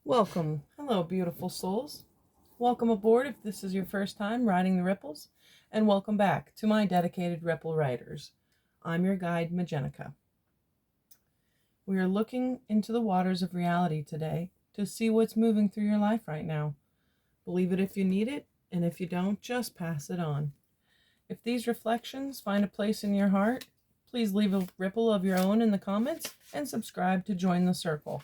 Welcome. Hello, beautiful souls. Welcome aboard if this is your first time riding the ripples, and welcome back to my dedicated ripple riders. I'm your guide, Majenica. We are looking into the waters of reality today to see what's moving through your life right now. Believe it if you need it, and if you don't, just pass it on. If these reflections find a place in your heart, please leave a ripple of your own in the comments and subscribe to join the circle.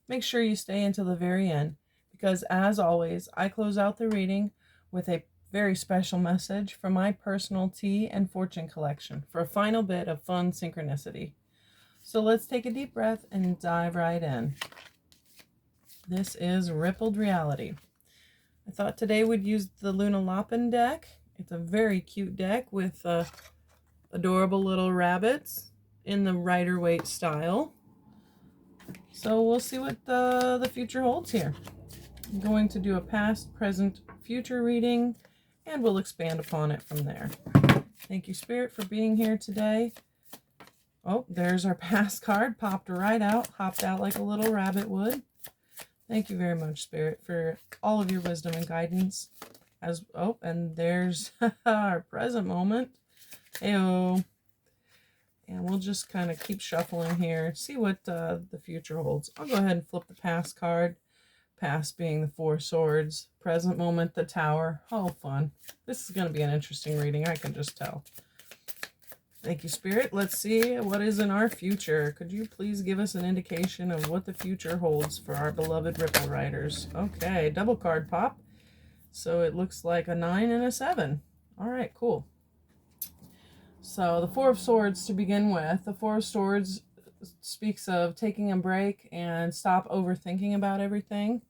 Make sure you stay until the very end because, as always, I close out the reading with a very special message from my personal tea and fortune collection for a final bit of fun synchronicity. So let's take a deep breath and dive right in. This is Rippled Reality. I thought today we'd use the Luna Loppin deck. It's a very cute deck with adorable little rabbits in the Rider-Waite style. So we'll see what the future holds here. I'm going to do a past, present, future reading, and we'll expand upon it from there. Thank you, Spirit, for being here today. Oh, there's our past card. Popped right out. Hopped out like a little rabbit would. Thank you very much, Spirit, for all of your wisdom and guidance. And there's our present moment. Heyo. And we'll just kind of keep shuffling here, see what the future holds. I'll go ahead and flip the past card. Past being the Four Swords. Present moment, the Tower. Oh, fun. This is going to be an interesting reading, I can just tell. Thank you, Spirit. Let's see what is in our future. Could you please give us an indication of what the future holds for our beloved Ripple Riders? Okay, double card pop. So it looks like a 9 and a 7. All right, cool. So the Four of Swords to begin with. The Four of Swords speaks of taking a break and stop overthinking about everything.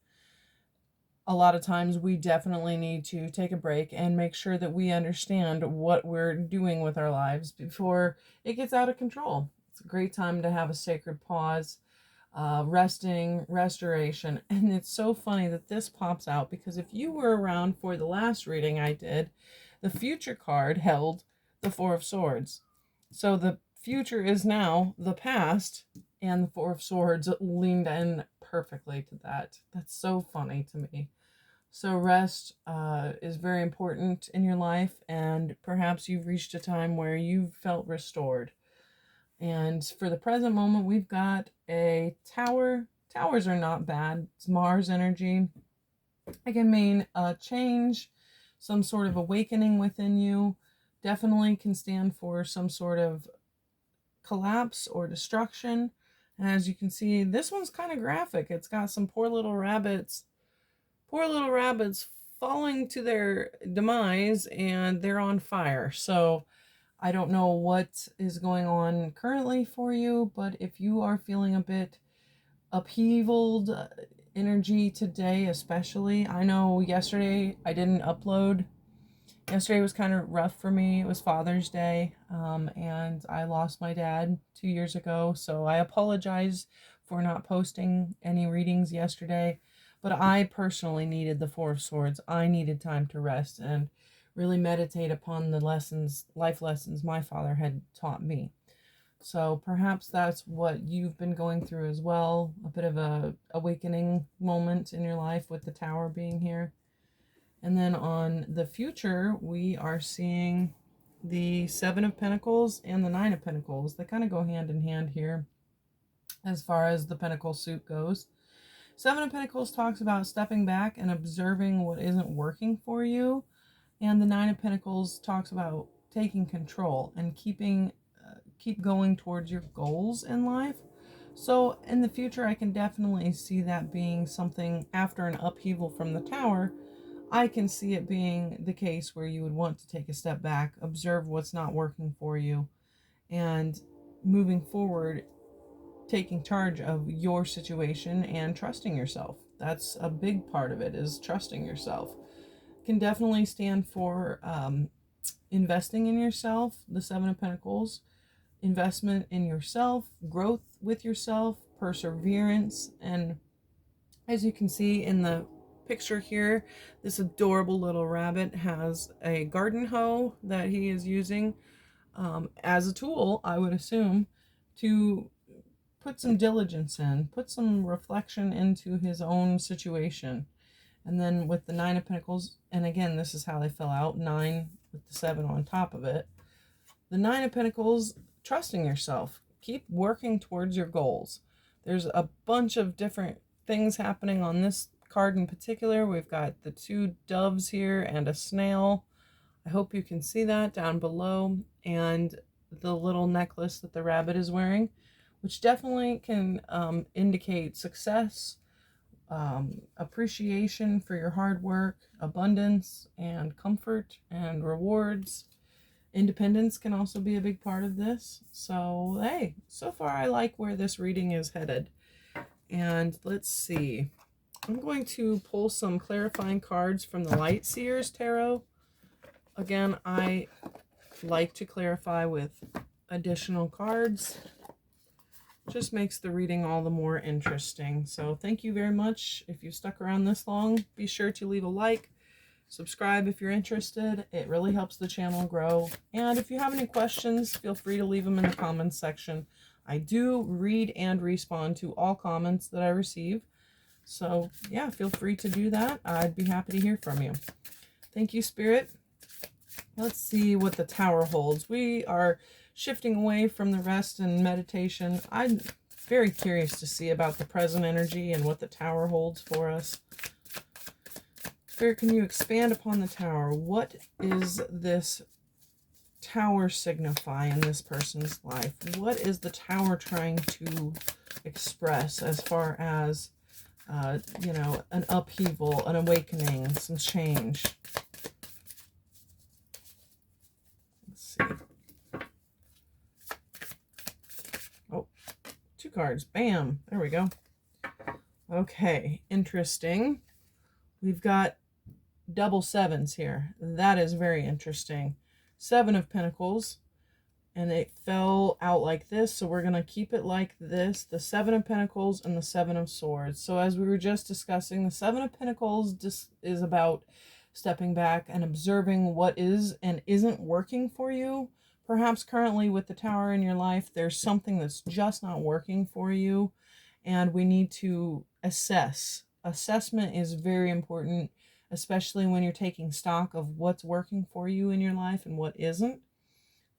A lot of times we definitely need to take a break and make sure that we understand what we're doing with our lives before it gets out of control. It's a great time to have a sacred pause, resting, restoration. And it's so funny that this pops out because if you were around for the last reading I did, the future card held the Four of Swords. So the future is now the past, and the Four of Swords leaned in perfectly to that. That's so funny to me. So rest is very important in your life, and perhaps you've reached a time where you've felt restored. And for the present moment, we've got a tower. Towers are not bad. It's Mars energy. It can mean a change, some sort of awakening within you. Definitely can stand for some sort of collapse or destruction. And as you can see, this one's kind of graphic. It's got some poor little rabbits falling to their demise, and they're on fire. So I don't know what is going on currently for you, but if you are feeling a bit upheavaled energy today, especially, I know yesterday I didn't upload. Yesterday was kind of rough for me. It was Father's Day, and I lost my dad 2 years ago, so I apologize for not posting any readings yesterday, but I personally needed the Four of Swords. I needed time to rest and really meditate upon the life lessons my father had taught me. So perhaps that's what you've been going through as well, a bit of a awakening moment in your life with the Tower being here. And then on the future, we are seeing the Seven of Pentacles and the Nine of Pentacles. They kind of go hand in hand here as far as the Pentacle suit goes. Seven of Pentacles talks about stepping back and observing what isn't working for you. And the Nine of Pentacles talks about taking control and keep going towards your goals in life. So in the future, I can definitely see that being something after an upheaval from the Tower. I can see it being the case where you would want to take a step back, observe what's not working for you, and moving forward, taking charge of your situation and trusting yourself. That's a big part of it, is trusting yourself. Can definitely stand for investing in yourself, the Seven of Pentacles, investment in yourself, growth with yourself, perseverance, and as you can see in the picture here, this adorable little rabbit has a garden hoe that he is using as a tool, I would assume, to put some diligence in, put some reflection into his own situation. And then with the Nine of Pentacles, and again, this is how they fell out, 9 with the 7 on top of it. The Nine of Pentacles, trusting yourself. Keep working towards your goals. There's a bunch of different things happening on this card in particular. We've got the 2 doves here and a snail. I hope you can see that down below. And the little necklace that the rabbit is wearing, which definitely can indicate success, appreciation for your hard work, abundance and comfort and rewards. Independence can also be a big part of this. So, hey, so far I like where this reading is headed. And let's see. I'm going to pull some clarifying cards from the Light Seers Tarot. Again, I like to clarify with additional cards. Just makes the reading all the more interesting. So thank you very much. If you stuck around this long, be sure to leave a like, subscribe if you're interested. It really helps the channel grow. And if you have any questions, feel free to leave them in the comments section. I do read and respond to all comments that I receive. So yeah, feel free to do that. I'd be happy to hear from you. Thank you, Spirit. Let's see what the Tower holds. We are shifting away from the rest and meditation. I'm very curious to see about the present energy and what the Tower holds for us. Spirit, can you expand upon the Tower? What is this Tower signify in this person's life? What is the Tower trying to express as far as, you know, an upheaval, an awakening, some change? Let's see. Oh, 2 cards. Bam. There we go. Okay, interesting. We've got double 7s here. That is very interesting. 7 of Pentacles, and it fell out like this, so we're going to keep it like this. The 7 of Pentacles and the 7 of Swords. So as we were just discussing, the 7 of Pentacles is about stepping back and observing what is and isn't working for you. Perhaps currently with the Tower in your life, there's something that's just not working for you, and we need to assess. Assessment is very important, especially when you're taking stock of what's working for you in your life and what isn't.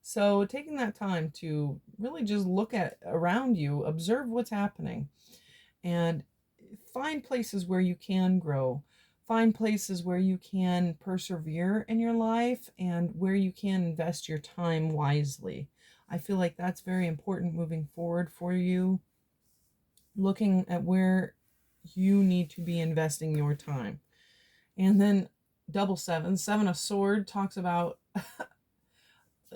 So taking that time to really just look at around you, observe what's happening, and find places where you can grow. Find places where you can persevere in your life and where you can invest your time wisely. I feel like that's very important moving forward for you. Looking at where you need to be investing your time. And then double 7, 7 of Swords talks about,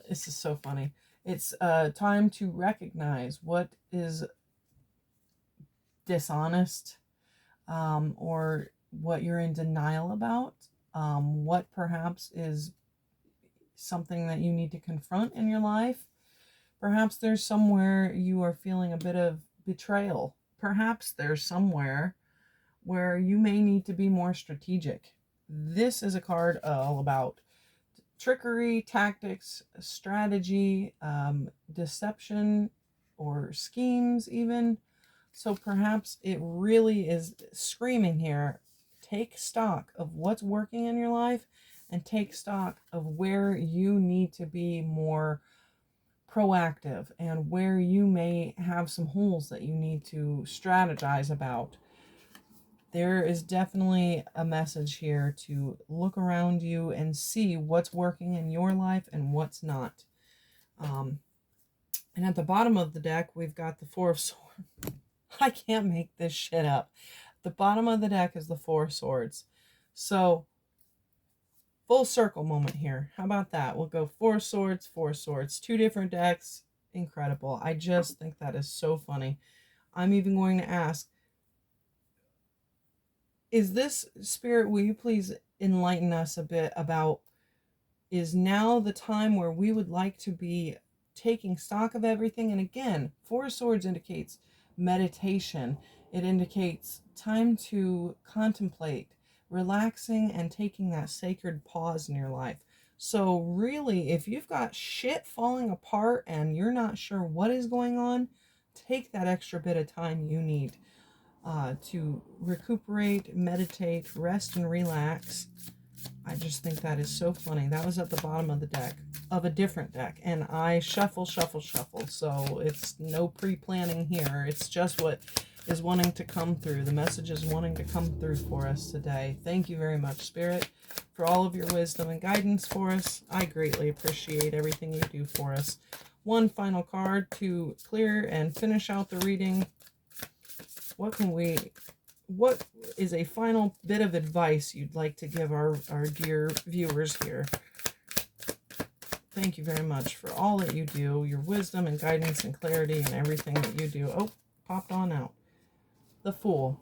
this is so funny. It's time to recognize what is dishonest, or what you're in denial about, what perhaps is something that you need to confront in your life. Perhaps there's somewhere you are feeling a bit of betrayal. Perhaps there's somewhere where you may need to be more strategic. This is a card all about trickery, tactics, strategy, deception, or schemes even. So perhaps it really is screaming here, take stock of what's working in your life and take stock of where you need to be more proactive and where you may have some holes that you need to strategize about. There is definitely a message here to look around you and see what's working in your life and what's not. And at the bottom of the deck, we've got the 4 of Swords. I can't make this shit up. The bottom of the deck is the 4 of Swords. So, full circle moment here. How about that? We'll go 4 Swords, 4 Swords. 2 different decks. Incredible. I just think that is so funny. I'm even going to ask, is this, Spirit, will you please enlighten us a bit about, is now the time where we would like to be taking stock of everything? And again, 4 Swords indicates meditation. It indicates time to contemplate, relaxing, and taking that sacred pause in your life. So really, if you've got shit falling apart and you're not sure what is going on, take that extra bit of time you need to recuperate, meditate, rest, and relax. I just think that is so funny. That was at the bottom of the deck, of a different deck, and I shuffle, so it's no pre-planning here. It's just what is wanting to come through. The message is wanting to come through for us today. Thank you very much, Spirit, for all of your wisdom and guidance for us. I greatly appreciate everything you do for us. One final card to clear and finish out the reading. What is a final bit of advice you'd like to give our dear viewers here? Thank you very much for all that you do, your wisdom and guidance and clarity and everything that you do. Oh, popped on out. The Fool.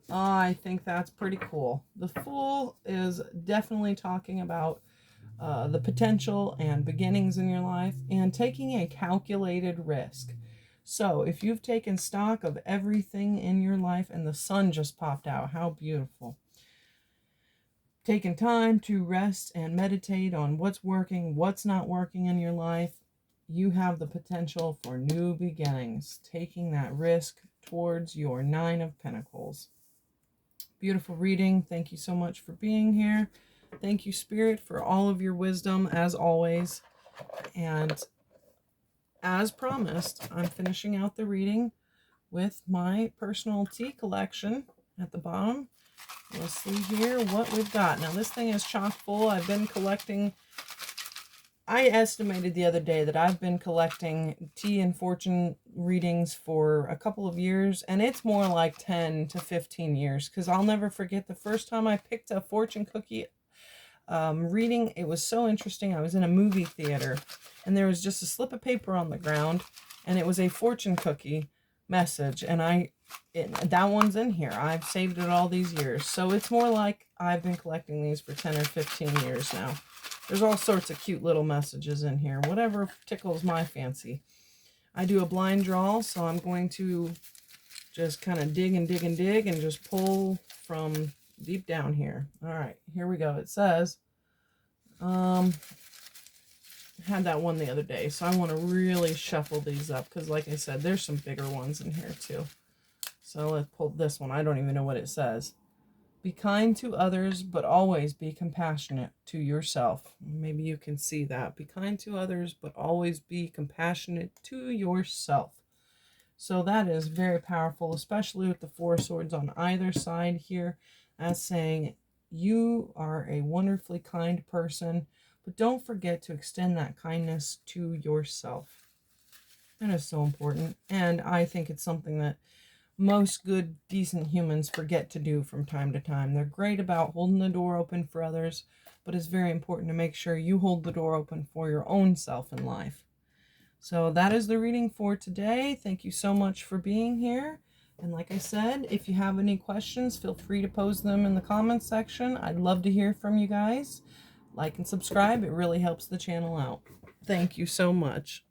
I think that's pretty cool. The Fool is definitely talking about the potential and beginnings in your life and taking a calculated risk. So if you've taken stock of everything in your life, and the sun just popped out, how beautiful. Taking time to rest and meditate on what's working, what's not working in your life, you have the potential for new beginnings, taking that risk towards your Nine of Pentacles. Beautiful reading. Thank you so much for being here. Thank you, Spirit, for all of your wisdom, as always. And as promised, I'm finishing out the reading with my personal tea collection at the bottom. Let's see here what we've got. Now, this thing is chock full. I've been collecting... I estimated the other day that I've been collecting tea and fortune readings for a couple of years, and it's more like 10 to 15 years, because I'll never forget the first time I picked a fortune cookie reading. It was so interesting. I was in a movie theater, and there was just a slip of paper on the ground, and it was a fortune cookie message, and that one's in here. I've saved it all these years, so it's more like I've been collecting these for 10 or 15 years now. There's all sorts of cute little messages in here, whatever tickles my fancy. I do a blind draw, so I'm going to just kind of dig and dig and dig and just pull from deep down here. All right, here we go. It says, I had that one the other day, so I want to really shuffle these up because, like I said, there's some bigger ones in here too. So let's pull this one. I don't even know what it says. Be kind to others, but always be compassionate to yourself. Maybe you can see that. Be kind to others, but always be compassionate to yourself. So that is very powerful, especially with the Four of Swords on either side here, as saying you are a wonderfully kind person, but don't forget to extend that kindness to yourself. That is so important, and I think it's something that most good, decent humans forget to do from time to time. They're great about holding the door open for others, but it's very important to make sure you hold the door open for your own self in life. So that is the reading for today. Thank you so much for being here. And like I said, if you have any questions, feel free to post them in the comments section. I'd love to hear from you guys. Like and subscribe. It really helps the channel out. Thank you so much.